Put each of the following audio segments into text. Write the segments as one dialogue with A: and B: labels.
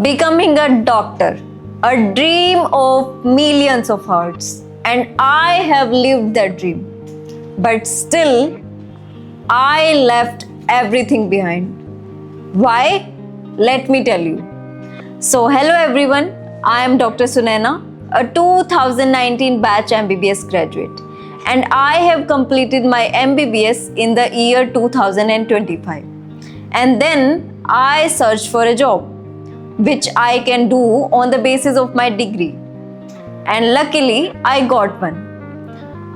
A: Becoming a doctor, a dream of millions of hearts, and I have lived that dream. But still, I left everything behind. Why? Let me tell you. So, hello everyone, I am Dr. Sunaina, a 2019 batch MBBS graduate, and I have completed my MBBS in the year 2025. And then I searched for a job which I can do on the basis of my degree. And luckily, I got one.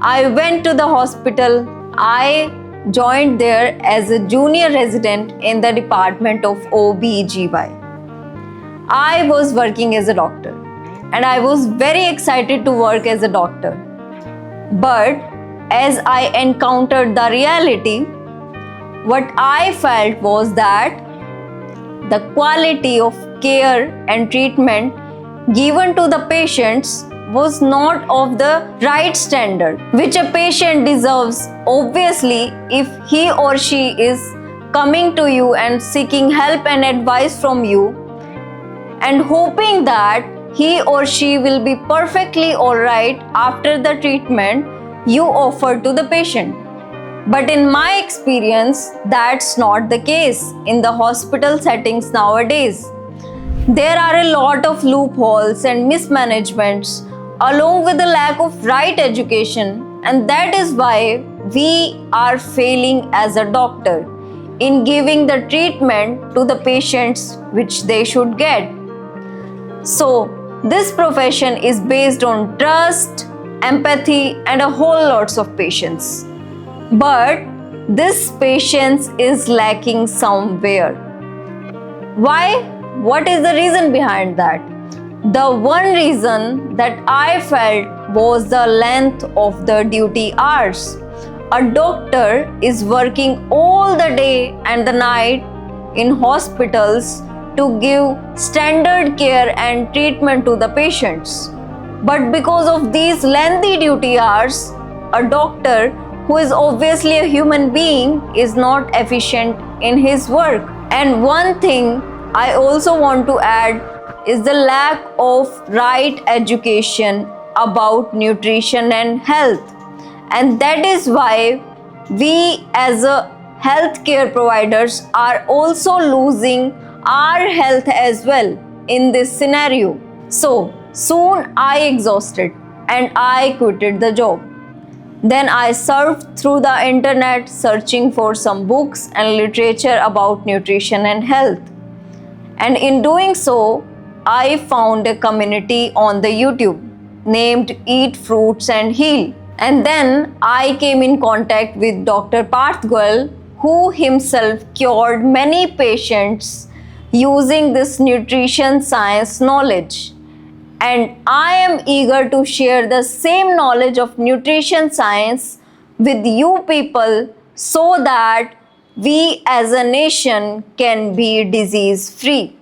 A: I went to the hospital. I joined there as a junior resident in the department of OB/GY. I was working as a doctor and I was very excited to work as a doctor. But as I encountered the reality, what I felt was that the quality of care and treatment given to the patients was not of the right standard, which a patient deserves, obviously, if he or she is coming to you and seeking help and advice from you and hoping that he or she will be perfectly alright after the treatment you offer to the patient. But in my experience, that's not the case in the hospital settings nowadays. There are a lot of loopholes and mismanagements along with the lack of right education, and that is why we are failing as a doctor in giving the treatment to the patients which they should get. So, this profession is based on trust, empathy, and a whole lots of patience. But this patience is lacking somewhere. Why? What is the reason behind that? The one reason that I felt was the length of the duty hours. A doctor is working all the day and the night in hospitals to give standard care and treatment to the patients. But because of these lengthy duty hours, a doctor who is obviously a human being is not efficient in his work. And one thing I also want to add is the lack of right education about nutrition and health. And that is why we as a healthcare providers are also losing our health as well in this scenario. So soon I exhausted and I quitted the job. Then I surfed through the internet searching for some books and literature about nutrition and health. And in doing so, I found a community on the YouTube named Eat Fruits and Heal. And then I came in contact with Dr. Parth Goel, who himself cured many patients using this nutrition science knowledge. And I am eager to share the same knowledge of nutrition science with you people so that we as a nation can be disease free.